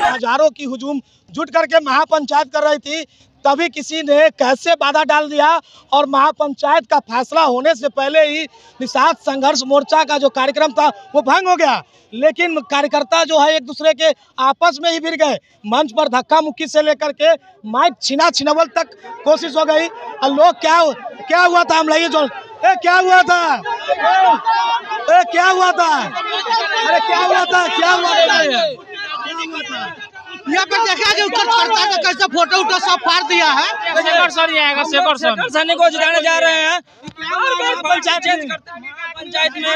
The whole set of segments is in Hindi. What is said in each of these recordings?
हजारों की हुजूम जुट करके महापंचायत कर रही थी, तभी किसी ने कैसे बाधा डाल दिया और महापंचायत का फैसला होने से पहले ही निषाद संघर्ष मोर्चा का जो कार्यक्रम था वो भंग हो गया। लेकिन कार्यकर्ता जो है एक दूसरे के आपस में ही भिड़ गए। मंच पर धक्का मुक्की से लेकर के माइक छिनावल तक कोशिश हो गई। और लोग क्या हुआ था, हम लाइए जो क्या हुआ था, क्या हुआ था, अरे क्या हुआ था, क्या हुआ था, यहाँ पर देखा जो करता है कैसे फोटो उठो सब फाड़ दिया है। शेखर सैनी को जिताने जा रहे हैं पंचायत में।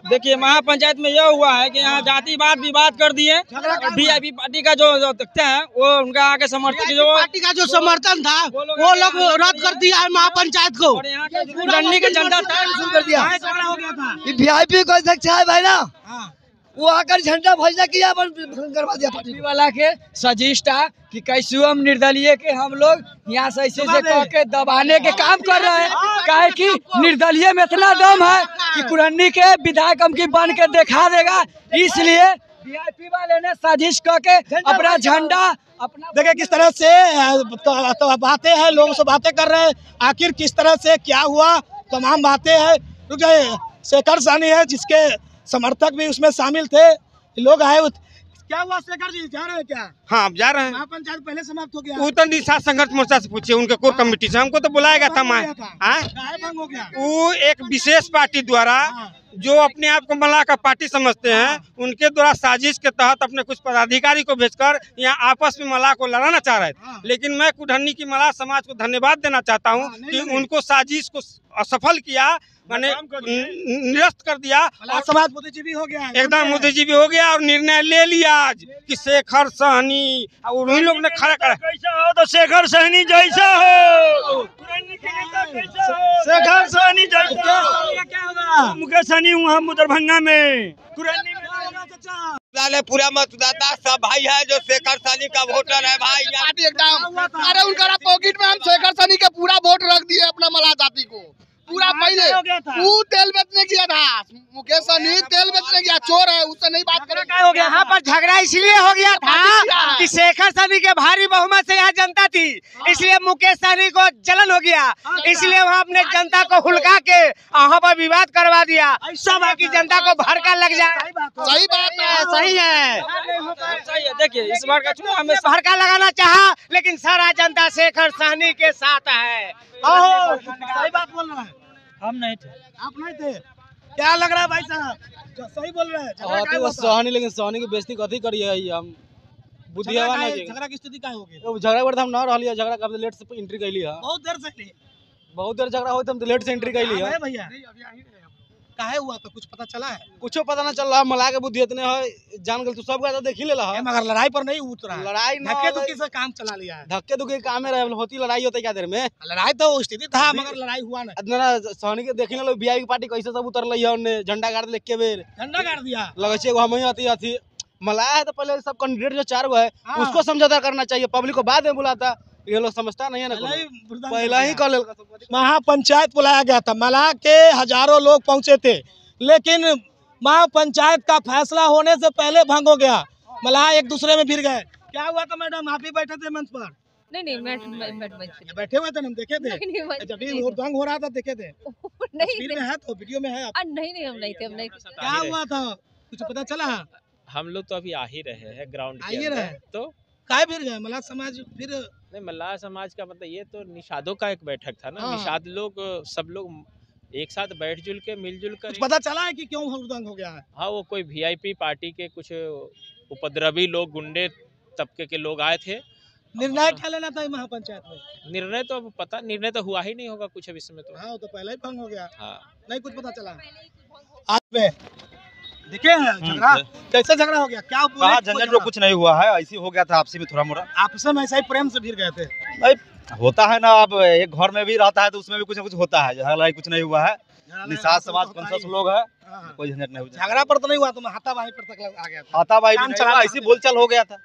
देखिए महापंचायत में यह हुआ है कि यहाँ जातिवाद विवाद कर दिए। वीआईपी पार्टी का जो तख्ते हैं वो उनका आगे समर्थन जो पार्टी का जो समर्थन था वो लोग रद्द कर दिया है महापंचायत को। कुरहनी के झंडा कर दिया। वीआईपी को अध्यक्ष है भाई ना, वो आकर झंडा भजना किया करवा दिया पार्टी वाला के सजिष्टा कि कैसे हम निर्दलीय के हम लोग यहाँ से ऐसे कह के दबाने के काम कर रहे हैं। काहे कि निर्दलीय में इतना दम है कि कुरहनी के विधायक हम की बन के दिखा देगा, इसलिए वीआईपी वाले ने साजिश करके अपना झंडा अपना देखिए किस तरह से तो बातें हैं, लोगों से बातें कर रहे हैं। आखिर किस तरह से क्या हुआ तमाम बातें हैं। शेखर सैनी है जिसके समर्थक भी उसमें शामिल थे, लोग आए। क्या हुआ शेखर जी, जा रहे हैं क्या? हाँ जा रहे हैं। महापंचायत पहले समाप्त हो गया। वो तो निषाद संघर्ष मोर्चा से पूछिए, उनके कोर कमेटी से हमको तो बुलाया गया था। वो एक विशेष पार्टी द्वारा जो अपने आप को मल्लाह का पार्टी समझते हैं, उनके द्वारा साजिश के तहत अपने कुछ पदाधिकारी को भेजकर यहाँ आपस में मल्लाह को लड़ाना चाह रहे थे। लेकिन मैं कुरहनी की मल्लाह समाज को धन्यवाद देना चाहता हूँ कि उनको साजिश को असफल किया, मैंने निरस्त कर दिया। समाज बुद्धिजीवी हो गया, एकदम बुद्धिजीवी हो गया और निर्णय ले लिया आज कि शेखर सहनी और उन्हीं लोग ने खड़ा करा। कैसा हो तो शेखर सहनी जैसा हो, शेखर सहनी जैसा हो। मुकेश सहनी हूँ हम दरभंगा में। पूरा मतदाता सब भाई है जो शेखर सहनी का वोटर है भाई। पार्टी एकदम अरे उनका पॉकेट में हम शेखर सहनी के पूरा वोट रख दिए अपना मल्लाह जाति को। पूरा पहले वो तेल बेचने किया था, मुकेश सहनी तेल बेचने गया, चोर है, उससे नहीं बात करें। क्या हो गया यहाँ पर झगड़ा इसलिए हो गया था कि शेखर सहनी के भारी बहुमत से यहाँ जनता थी, इसलिए मुकेश सहनी को जलन हो गया, इसलिए वहाँ अपने जनता को हुलका के वहाँ पर विवाद करवा दिया। ऐसा बाकी जनता को भड़का लग जाए। सही बात है, सही है। देखिए इस बार का चुनाव में भड़का लगाना चाहा, लेकिन सारा जनता शेखर सहनी के साथ है। सही बात बोल रहा है। हम नहीं थे, आप नहीं थे, क्या लग रहा है भाई साहब? सही बोल रहे हैं। सहनी लेकिन सहनी की बेइज्जती कथी करिए, हम बुद्धियावा नहीं। झगड़ा की स्थिति क्या हो गई? तो झगड़ा पर हम ना रहलिए, झगड़ा कब लेट से एंट्री कैली है। बहुत देर झगड़ा होई, हम तो लेट से एंट्री कैली है भैया। काहे हुआ तो कुछ पता चला है? कुछ पता ना चल रहा, मल्लाह के बुद्धि इतने है, जान गल तू सब का तो देख ही लेला है, मगर लड़ाई पर नहीं उतरा। लड़ाई धक्के दुक्की से काम चला लिया है। धक्के दुक्के काम है, होती लड़ाई होती क्या देर में। लड़ाई तो स्थिति था मगर लड़ाई हुआ ना। सहनी के देखी ना वीआईपी पार्टी कैसे सब उतर ली है, उन्हें झंडा गाड़ लेके के बेर झंडा गाड़ दिया। लगे छे हम ही आती मल्लाह है तो पहले सब कैंडिडेट जो 4 गो है उसको समझौता करना चाहिए, पब्लिक को बाद में बुलाता। ये लोग समझता नहीं है ना, पहला ही कर लेगा। महापंचायत बुलाया गया था, मल्लाह के हजारों लोग पहुंचे थे, लेकिन महापंचायत का फैसला होने से पहले भंग हो गया। मल्लाह एक दूसरे में भिड़ गए। क्या हुआ था मैडम, आप ही बैठे थे मंच पर? नहीं बैठे हुए थे, हम देखे थे जब भी भंग हो रहा था, देखे थे। तस्वीर में है तो वीडियो में है आप? नहीं हम नहीं थे। क्या हुआ था कुछ पता चला? हम लोग तो अभी आ ही रहे हैं ग्राउंड के अंदर, तो काय फिर गए मल्लाह समाज फिर नहीं। मल्लाह समाज का मतलब ये तो निषादों का एक बैठक था ना। निषाद लोग सब लोग एक साथ बैठ जुल के मिलजुल कर। पता चला है कि क्यों हुड़दंग हो गया है? हाँ, वो कोई वीआईपी पार्टी के कुछ उपद्रवी लोग, गुंडे तबके के लोग आए थे। निर्णय क्या लेना था महापंचायत में? निर्णय तो अब पता, निर्णय तो हुआ ही नहीं होगा कुछ अब इसमें तो। हाँ, तो पहले ही भंग हो गया। हाँ, नहीं कुछ पता चला। आज में देखे झगड़ा, कैसे झगड़ा हो गया? क्या झंझट जो कुछ नहीं हुआ है, ऐसी हो गया था आपसी में थोड़ा मोड़ा। आपसे में ऐसा ही प्रेम से भिड़ गए थे? नहीं होता है ना, अब एक घर में भी रहता है तो उसमें भी कुछ ना कुछ होता है। लड़ाई कुछ नहीं हुआ है, निषाद समाज कॉन्शियस लोग है, कोई झंझट नहीं हुआ। झगड़ा पर तो नहीं हुआ, तुम हाथापाई पर तक आ गया था। हाथापाई काम नहीं चला हुआ, ऐसी बोलचाल हो गया था।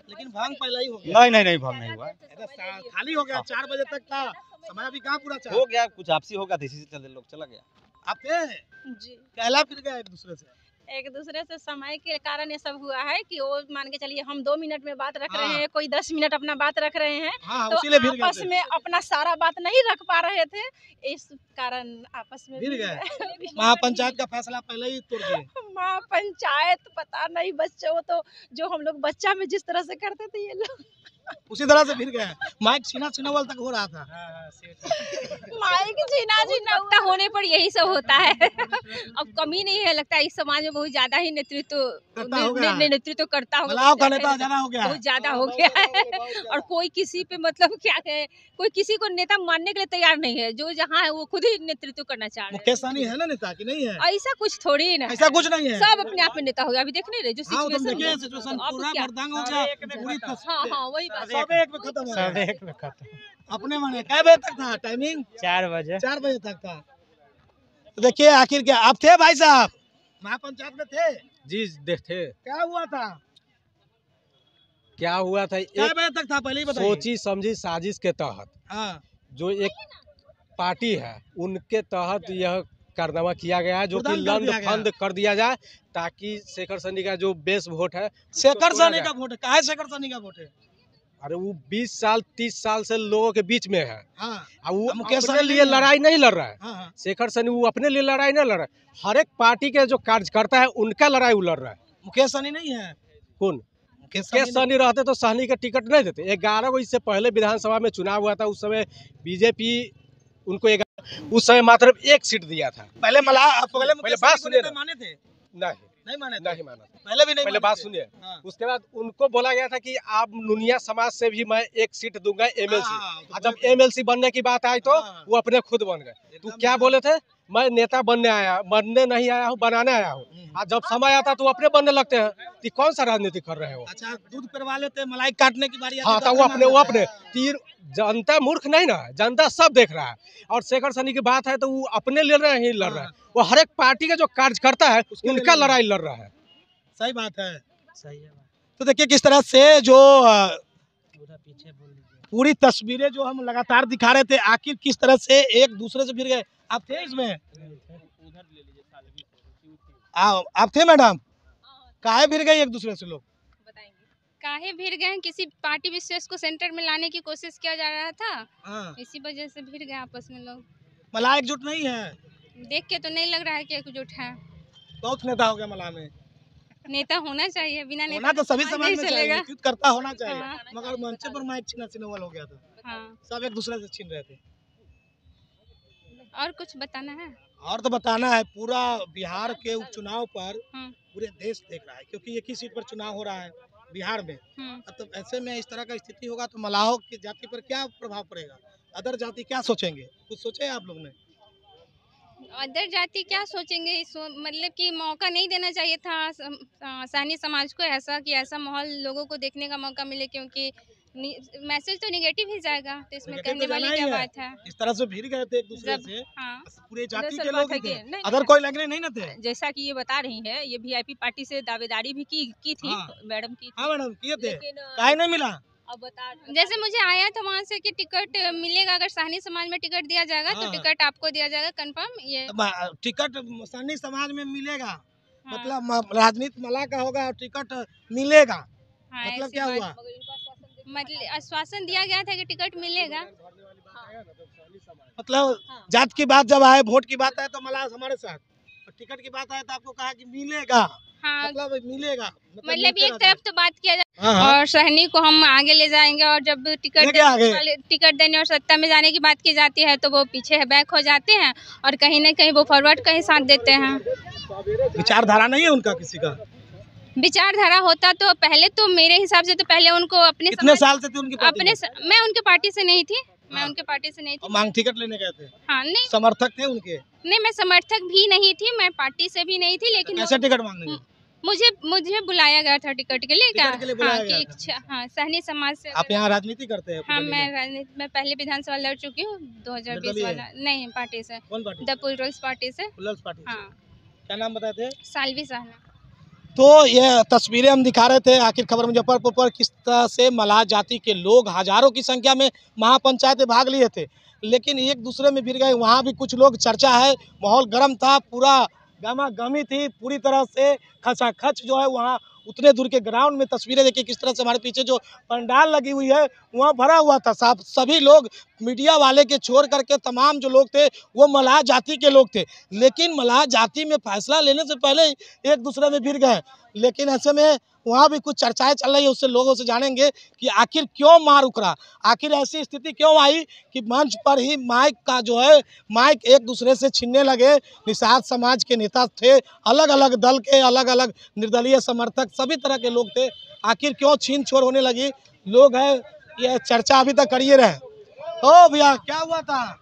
लेकिन भांग पहले ही हो गया। नहीं भाव नहीं हुआ, खाली हो गया। 4 बजे तक था, समय अभी कहाँ पूरा चला। हो गया, कुछ आपसी हो गया था, इसी से चलते लोग चला गया। आप थे जी कहला फिर गया एक दूसरे से। समय के कारण ये सब हुआ है कि वो मान के चलिए हम 2 मिनट में बात रख रहे हैं, कोई 10 मिनट अपना बात रख रहे हैं, तो आपस में अपना सारा बात नहीं रख पा रहे थे, इस कारण आपस में भिड़ गए। महापंचायत का फैसला पहले ही तोड़ दिए। महापंचायत पता नहीं, बच्चों तो जो हम लोग बच्चा में जिस तरह से करते थे ये लोग उसी तरह से भिड़ गए। माइक छीना वाल तक हो रहा था। माइक छीना होने पर यही सब होता है। अब कमी नहीं है, लगता है इस समाज में बहुत ज्यादा ही नेतृत्व करता होगा, ज्यादा हो गया, बहुत ज्यादा हो गया है। और कोई किसी पे मतलब क्या कहे, कोई किसी को नेता मानने के लिए तैयार नहीं है, जो जहाँ है वो खुद ही नेतृत्व करना चाह रहे हैं। मुकेश सहनी है ना नेता की नहीं है? ऐसा कुछ थोड़ी ना, ऐसा कुछ नहीं है, सब अपने आप में नेता हो गया। अभी देख नहीं रहे जो सिचुएशन पूरा मर्दांग हो गया। हाँ वही बात, सब एक में खत्म हो गया। अपने माने कै बजे तक था टाइमिंग? 4 बजे तक था। तो देखिए आखिर क्या आप थे भाई साहब महापंचायत में थे? जी देखते। क्या हुआ था? क्या हुआ था? कै बजे तक था पहले ही बताइए। सोची समझी साजिश के तहत जो एक पार्टी है उनके तहत यह कारनामा किया गया है, जो कि लंड फंद कर दिया जाए ताकि शेखर सहनी का जो बेस वोट है। शेखर सहनी का वोट है? कहाँ है शेखर सहनी का वोट है? अरे वो 20 साल 30 साल से लोगों के बीच में है। वो मुकेश अपने लिए लड़ाई नहीं लड़ रहा है। शेखर सहनी वो अपने लिए लड़ाई नहीं लड़ रहा है, हर एक पार्टी के जो कार्यकर्ता है उनका लड़ाई वो लड़ रहा है। मुकेश सहनी नहीं है? कौन? मुकेश सहनी रहते तो सहनी का टिकट नहीं देते। 11 को इससे पहले विधानसभा में चुनाव हुआ था, उस समय बीजेपी उनको उस समय मात्र 1 सीट दिया था। पहले बात सुनिए, माने थे? नहीं माना। पहले भी नहीं। पहले बात सुनिए। उसके बाद उनको बोला गया था कि आप नुनिया समाज से भी मैं 1 सीट दूंगा एमएलसी। जब एमएलसी बनने की बात आई तो वो अपने खुद बन गए। तू क्या बोले थे? मैं नेता बनने नहीं आया हूँ, बनाने आया हूँ। जब समय आता तो अपने बनने लगते हैं। कि कौन सा राजनीति कर रहे हो? अच्छा, दूध पिलवा लेते, मलाई काटने की बारी। हाँ, तो वो अपने तीर। जनता मूर्ख नहीं ना, जनता सब देख रहा है। और शेखर सहनी की बात है तो वो अपने ले रहे हैं, लड़ रहा है। वो हर एक पार्टी का जो कार्यकर्ता है उनका लड़ाई लड़ रहा है। सही बात है, सही है। तो देखिए किस तरह से जो पूरी तस्वीरें जो हम लगातार दिखा रहे थे, आखिर किस तरह से एक दूसरे से भिड़ गए। आप थे इसमें? आप थे मैडम? काहे भिड़ गए एक दूसरे से लोग? काहे भिड़ गए? किसी पार्टी विशेष को सेंटर में लाने की कोशिश किया जा रहा था, इसी वजह से भिड़ गए आपस में लोग। मला एकजुट नहीं है? देख के तो नहीं लग रहा है कि एकजुट है। बहुत नेता हो गया मला में। नेता होना चाहिए, बिना नेता होना तो सभी समाज में चलेगा। करता होना चाहिए। मगर मंच पर माइक छीना हो गया था। सब एक दूसरे से छीन रहे थे। और कुछ बताना है? और तो बताना है, पूरा बिहार के उपचुनाव पर पूरे देश देख रहा है, क्योंकि एक ही सीट पर चुनाव हो रहा है बिहार में। तो ऐसे में इस तरह का स्थिति होगा तो मलाहों की जाति पर क्या प्रभाव पड़ेगा? अदर जाति क्या सोचेंगे? कुछ सोचे आप लोग ने? अदर जाति क्या सोचेंगे? मतलब कि मौका नहीं देना चाहिए था सहनी समाज को ऐसा कि ऐसा माहौल लोगों को देखने का मौका मिले, क्योंकि मैसेज तो निगेटिव ही जाएगा। तो इसमें कहने वाली क्या बात है? इस तरह से भिड़ गए थे एक दूसरे से। पूरे जाति के लोग थे, अदर कोई लगने नहीं ना थे। जैसा कि ये बता रही है, ये वीआईपी पार्टी से दावेदारी भी की थी मैडम की। हाँ मैडम किए थे, काहे नहीं मिला? अब बता, जैसे मुझे आया था वहाँ से कि टिकट मिलेगा, अगर सहनी समाज में टिकट दिया जाएगा तो टिकट आपको दिया जाएगा कंफर्म। ये टिकट सहनी समाज में मिलेगा, मतलब राजनीति मला का होगा और टिकट मिलेगा। मतलब क्या हुआ? मतलब आश्वासन दिया गया था कि टिकट मिलेगा। मतलब जात की बात जब आए, वोट की बात आए तो मला हमारे साथ, टिकट की बात आए तो आपको कहा कि मिलेगा। हाँ, मतलब मिलेगा, मतलब एक तरफ तो बात किया जाए और सहनी को हम आगे ले जाएंगे, और जब टिकट देने और सत्ता में जाने की बात की जाती है तो वो पीछे बैक हो जाते हैं और कहीं न कहीं वो फॉरवर्ड का ही साथ देते हैं। विचारधारा नहीं है उनका किसी का? विचारधारा होता तो पहले, तो मेरे हिसाब से तो पहले उनको अपने कितने साल से थे उनकी पार्टी? मैं उनके पार्टी से नहीं थी। मैं उनके पार्टी से नहीं थी। मांग टिकट लेने गए थे? हाँ, नहीं समर्थक थे उनके? नहीं, मैं समर्थक भी नहीं थी, मैं पार्टी से भी नहीं थी। लेकिन कैसे टिकट मांगने? मुझे बुलाया गया था टिकट के लिए। टिकट के लिए बुलाया गया था। हाँ, सहनी समाज से। आप यहाँ राजनीति करते हैं? हाँ, मैं पहले विधानसभा लड़ चुकी हूँ 2020 वाला। नहीं, पार्टी से। कौन पार्टी? द पुलरल्स पार्टी से। Plurals party. हाँ। क्या नाम बताए थे? सालवी साहना। तो ये तस्वीरें हम दिखा रहे थे। आखिर खबर मुजफ्फरपुर पर किस तरह से मलाह जाति के लोग हजारों की संख्या में महापंचायत में भाग लिए थे, लेकिन एक दूसरे में भिड़ गए। वहाँ भी कुछ लोग, चर्चा है, माहौल गर्म था, पूरा गमा गमी थी, पूरी तरह से खचाखच जो है वहाँ उतने दूर के ग्राउंड में। तस्वीरें देखिए किस तरह से हमारे पीछे जो पंडाल लगी हुई है वहाँ भरा हुआ था। सभी लोग, मीडिया वाले के छोड़ करके तमाम जो लोग थे वो मलाह जाति के लोग थे, लेकिन मलाह जाति में फैसला लेने से पहले एक दूसरे में भिड़ गए। लेकिन ऐसे में वहाँ भी कुछ चर्चाएं चल रही है, उससे लोगों से जानेंगे कि आखिर क्यों मार उकरा, आखिर ऐसी स्थिति क्यों आई कि मंच पर ही माइक का जो है माइक एक दूसरे से छीनने लगे। निषाद समाज के नेता थे, अलग अलग दल के, अलग अलग निर्दलीय समर्थक, सभी तरह के लोग थे। आखिर क्यों छीन छोड़ होने लगी, लोग है, ये चर्चा अभी तक करिए रहे। ओ भैया, क्या हुआ था?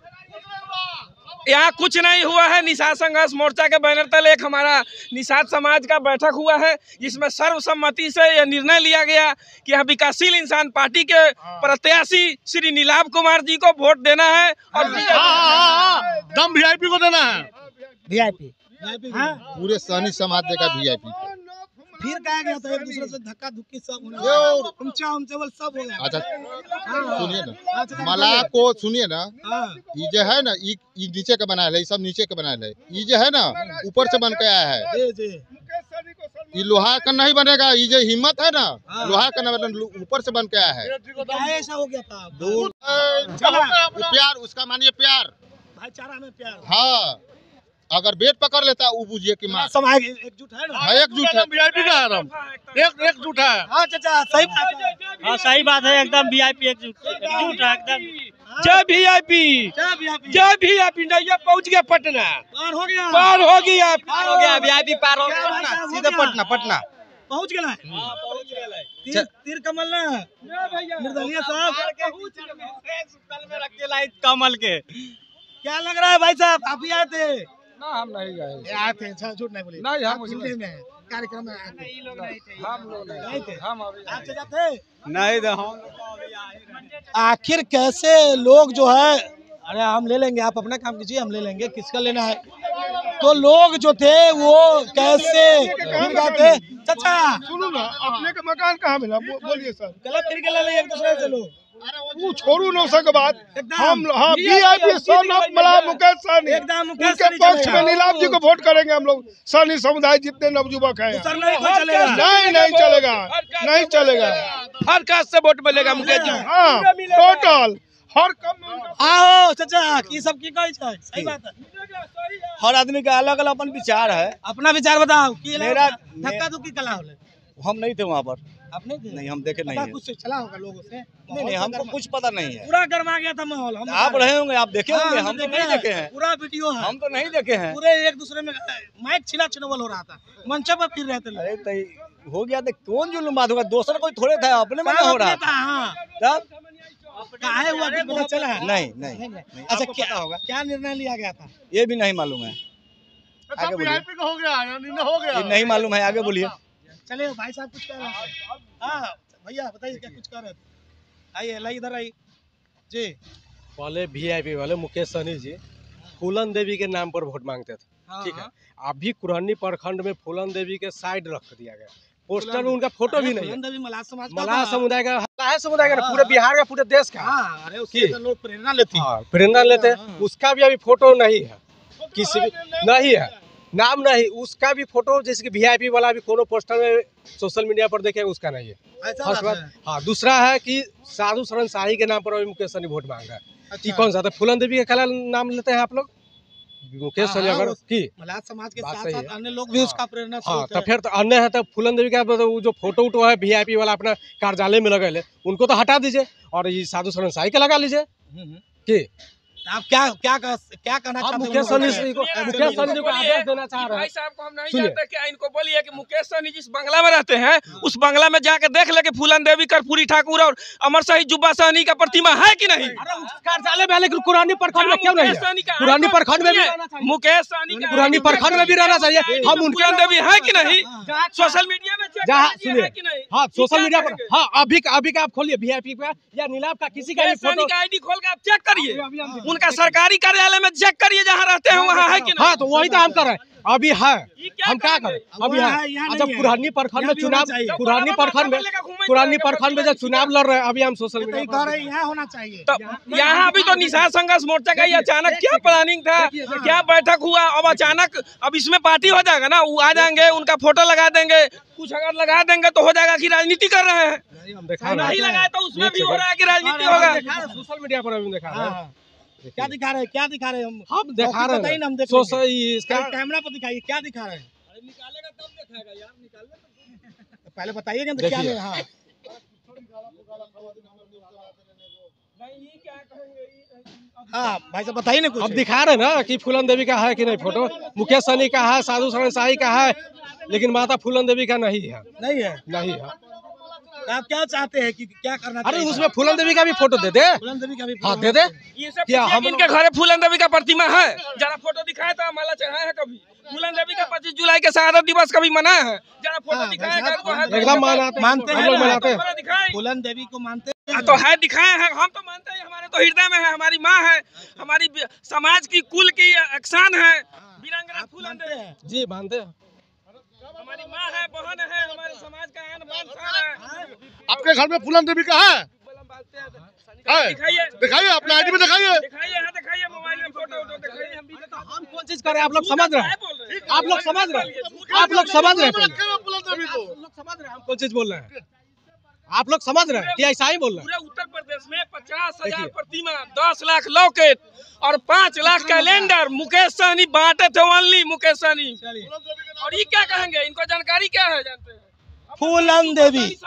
यहाँ कुछ नहीं हुआ है। निषाद संघर्ष मोर्चा के बैनर तले एक हमारा निषाद समाज का बैठक हुआ है, जिसमें सर्वसम्मति से यह निर्णय लिया गया कि यहाँ विकासशील इंसान पार्टी के प्रत्याशी श्री नीलाभ कुमार जी को वोट देना है और दम वीआईपी को देना है। वीआईपी पूरे सहनी समाज देगा वीआईपी। फिर कहा गया था एक दूसरे से धक्का धुक्की सब सब हो गया। अच्छा सुनिए ना, मलाह को सुनिए ना, ये जो है ना, ये नीचे का बनाया है, ये सब नीचे का बनाया है। ये जो है ना ऊपर से बन के आया है, ये लोहार का नहीं बनेगा। ये जो हिम्मत है ना, लोहार का नहीं, ऊपर से बन के आया है। ऐसा हो गया था प्यार, उसका मानिए प्यार, भाईचारा में प्यार। हाँ, अगर बेट पकड़ लेता वो बुझिए कि माँ समाज एकजुट है ना, एकजुट है, वीआईपी का एकजुट है। हाँ चाचा, सही बात है। हाँ सही बात है, एकदम वीआईपी एकजुट है एकदम। जय वीआईपी, जय वीआईपी। नहीं, पहुँच गया पटना, पार हो गया, पार हो गया, पार हो गया, वीआईपी पार हो गया, सीधे पटना पहुँच गया। तीर कमल ना निर्दलीय साहब कमल के। क्या लग रहा है भाई साहब, आप ही आए थे? ना, हम नहीं गए। आए थे, अच्छा झूठ नहीं बोलिए। नहीं, हम कार्यक्रम में आए थे। हम लोग नहीं थे, हम अभी आप चाचा थे? नहीं तो आखिर कैसे लोग जो है, अरे हम ले लेंगे, आप अपना काम कीजिए, हम ले लेंगे, किसका लेना है। तो लोग जो थे वो कैसे फिर गए थे। चाचा सुनो ना, अपने का मकान कहाँ मिला, बोलिए सर। गलत फिर के ले एक दूसरे से लोग वो छोड़ू न सके बात। हम हाँ वीआईपी सन ऑफ मलाह मुकेश सहनी, उनके पक्ष में नीलाभ जी को वोट करेंगे हम लोग। सहनी समुदाय जितने नवयुवक हैं, नहीं चलेगा, नहीं चलेगा। हर कास्ट से वोट मिलेगा मुकेश जी। हाँ, टोटल हर कम। आओ चाचा, की सब की कही है, सही बात है। हर आदमी का अलग अलग अपन विचार है। अपना विचार बताओ। मेरा धक्का धुक्की कला हो, हम नहीं थे वहाँ पर। आपने नहीं, हम देखे नहीं है। कुछ चला होगा लोगों से? नहीं, हमको कुछ पता नहीं है। पूरा गर्मा गया था माहौल। आप रहे होंगे, आप देखे होंगे, हम तो नहीं देखे हैं। पूरा वीडियो है, हम तो नहीं देखे हैं। पूरे एक दूसरे में माइक छिला छिनवल हो रहा था, मंच पर फिर रहे थे। अरे तो हो गया तो कौन जुल्म बात होगा, दूसरा कोई थोड़े था, अपने में हो रहा था। हाँ, तब काहे हुआ कि पता चला? नहीं। अच्छा, क्या होगा, क्या निर्णय लिया गया था ये भी नहीं मालूम है। आगे बोलिए। हो गया, ये नहीं मालूम है, आगे बोलिए। चले भाई साहब कुछ कह रहे थे। हाँ भैया बताइए, क्या कुछ कह रहे थे? आइए, लाई इधर आई जी। पहले वीआईपी वाले मुकेश सहनी जी फूलन देवी के नाम पर वोट मांगते थे, ठीक है। अभी कुरहनी प्रखंड में फूलन देवी के साइड रख दिया गया, पोस्टर में उनका फोटो भी नहीं है। मलाह समाज का पूरे बिहार का, पूरे देश का। अरे उससे लोग प्रेरणा लेते हैं, प्रेरणा लेते हैं। उसका भी अभी फोटो नहीं है, किसी भी नहीं है, नाम नहीं, उसका भी फोटो। जैसे कि वीआईपी वाला भी कोनो पोस्टर में सोशल मीडिया पर देखे, उसका नहीं है। हाँ, दूसरा है कि साधु शरण शाही के नाम पर अभी मुकेश सहनी वोट मांग रहा है। अच्छा। कौन सा था? फूलन देवी का नाम लेते हैं आप लोग, मुकेश सहनी अगर की मलाह समाज के साथ अन्य लोग भी उसका प्रेरणा। हाँ, तो फिर तो अन्य है, तो फूलन देवी का जो फोटो उटो है वीआईपी वाला अपना कार्यालय में लगे, उनको तो हटा दीजिए और ये साधु शरण शाही का लगा लीजिए। आप क्या कहना चाहते हैं? मुकेश सहनी को आदेश देना चाह रहे हैं। भाई साहब को हम नहीं जानते, क्या इनको बोलिए कि मुकेश सहनी जिस बंगला में रहते हैं उस बंगला में जाके देख ले कि फूलन देवी, कर्पूरी ठाकुर और अमर शहीद जुब्बा सहनी का प्रतिमा है कि नहीं। कार्यालय में, लेकिन पुरानी प्रखंड में क्यों नहीं है? पुरानी प्रखंड में भी मुकेश सहनी का पुरानी प्रखंड में भी रहना चाहिए। हम फूलन देवी है कि नहीं, सोशल मीडिया में सुनिए, कि नहीं। हाँ सोशल मीडिया पर, हाँ अभी का आप खोलिए VIP पे या नीलाभ का किसी का फोटो का ID खोल के आप चेक करिए, उनका सरकारी कार्यालय में चेक करिए, जहाँ रहते हैं वहाँ है कि नहीं। हाँ तो वही तो हम कर रहे हैं। अभी है, हम क्या करें? अभी है, जब पुरानी प्रखंड में चुनाव, पुरानी प्रखंड में जब चुनाव लड़ रहे हैं, अभी हम सोशल मीडिया यहाँ होना चाहिए। तो यहाँ अभी तो निषाद संघर्ष मोर्चा का ही अचानक क्या प्लानिंग था, क्या बैठक हुआ, अब अचानक अब इसमें पार्टी हो जाएगा ना, वो आ जाएंगे, उनका फोटो लगा देंगे, कुछ अगर लगा देंगे तो हो जाएगा कि राजनीति कर रहे हैं। नहीं लगाए तो उसमें भी हो रहा है कि राजनीति होगा। सोशल मीडिया पर अभी देखा रहे हैं। क्या दिखा रहे हैं? हम दिखा रहे हैं, हम देख इसका कैमरा पर दिखाइए, क्या दिखा रहे हैं? निकालेगा तब दिखाएगा यार, निकालना पहले बताइएगा तो क्या है। हाँ हाँ भाई साहब बताइए ना कुछ। अब दिखा रहे ना कि फूलन देवी का है कि नहीं फोटो, मुकेश सहनी का है, साधु शरण शाही का है, लेकिन माता फूलन देवी का नहीं है। नहीं है। आप क्या चाहते हैं कि क्या करना चाहिए? अरे उसमें फूलन देवी का भी फोटो दे दे। फूलन देवी का भी हाँ दे दे। क्या हम इनके घरे फूलन देवी का प्रतिमा है? जरा फोटो दिखाए तो माला चढ़ाए है कभी? फूलन देवी का 25 जुलाई के शहादत दिवस कभी मनाया है? जरा फोटो दिखाए। एकदम मानते हैं, मनाते हैं। फूलन देवी को मानते हैं तो है, दिखाए हैं, हम तो मानते हैं, हमारे तो हृदय में है, हमारी माँ है, हमारी समाज की कुल की अक्सान है वीरांगना फूलन देवी जी, मानते हैं। हमारी माँ है, बहन है, हमारे समाज का आन बान शान है। आपके घर में फूलन देवी का है? दिखाइए, अपने ID में दिखाइए, मोबाइल में फोटो दिखाइए। हम कौन चीज कर रहे हैं? आप लोग समझ रहे हैं? आप लोग समझ रहे हैं? आप लोग समझ रहे हैं? हम कौन चीज बोल रहे हैं? आप लोग समझ रहे हैं कि ऐसा ही बोल रहे हैं? पूरे उत्तर प्रदेश में 50,000 प्रतिमा, 10 लाख लॉकेट और 5 लाख कैलेंडर मुकेश सहनी बांटे थे, ओनली मुकेश सहनी। और ये क्या कहेंगे, इनको जानकारी क्या है? जानते हैं फूलन देवी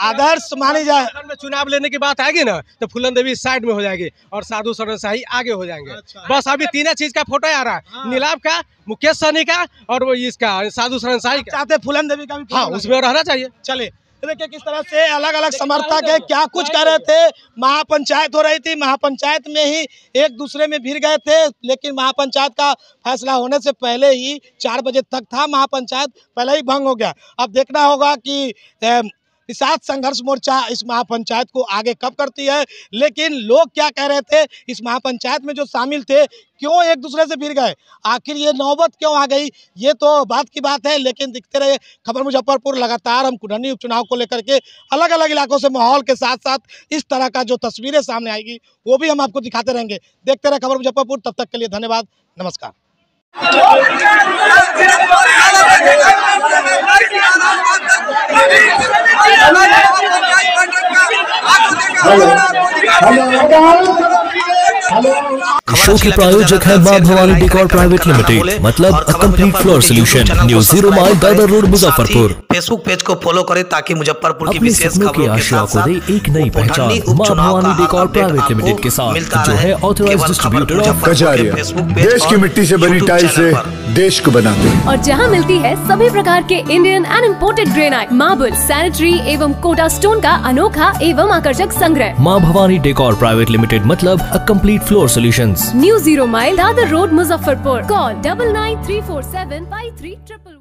आदर्श मानी जाए। में चुनाव लेने की बात आएगी ना तो फूलन देवी साइड में हो जाएगी और साधु शरण शाही आगे हो जाएंगे। बस अभी 3 चीज का फोटो आ रहा है, नीलाभ का, मुकेश सहनी का और वो इसका साधु शरण शाही का। चाहते फूलन देवी का भी हाँ उसमें रहना चाहिए। चले देखिए किस तरह से अलग अलग समर्थक है, क्या कुछ कह रहे थे। महापंचायत हो रही थी, महापंचायत में ही एक दूसरे में भिड़ गए थे, लेकिन महापंचायत का फैसला होने से पहले ही 4 बजे तक था, महापंचायत पहले ही भंग हो गया। अब देखना होगा कि निषाद संघर्ष मोर्चा इस महापंचायत को आगे कब करती है। लेकिन लोग क्या कह रहे थे, इस महापंचायत में जो शामिल थे क्यों एक दूसरे से भिड़ गए, आखिर ये नौबत क्यों आ गई, ये तो बात की बात है। लेकिन दिखते रहे खबर मुजफ्फरपुर, लगातार हम कुढ़नी उपचुनाव को लेकर के अलग अलग इलाकों से माहौल के साथ साथ इस तरह का जो तस्वीरें सामने आएगी वो भी हम आपको दिखाते रहेंगे। देखते रहे खबर मुजफ्फरपुर, तब तक के लिए धन्यवाद, नमस्कार। शो के प्रायोजक है मां भवानी डेकोर प्राइवेट लिमिटेड, मतलब a complete floor solution, new 0 mile Dadar road Muzaffarpur. Facebook page को फॉलो करें ताकि मुजफ्फरपुर की विशेष खबरों के आशिया को दे एक नई पहचान। मां भवानी डेकोर प्राइवेट लिमिटेड के साथ जो है ऑथराइज्ड डिस्ट्रीब्यूटर ऑफ कजारिया, देश की मिट्टी से बनी टाइल से देश को बनाते हैं और जहां मिलती है सभी प्रकार के Indian and imported granite, marble, sanitary एवं कोटा स्टोन का अनोखा एवं आकर्षक संग्रह। मां भवानी डेकोर प्राइवेट लिमिटेड, मतलब a complete floor solutions, new 0 mile Dadar road Muzaffarpur. Call 9934753311।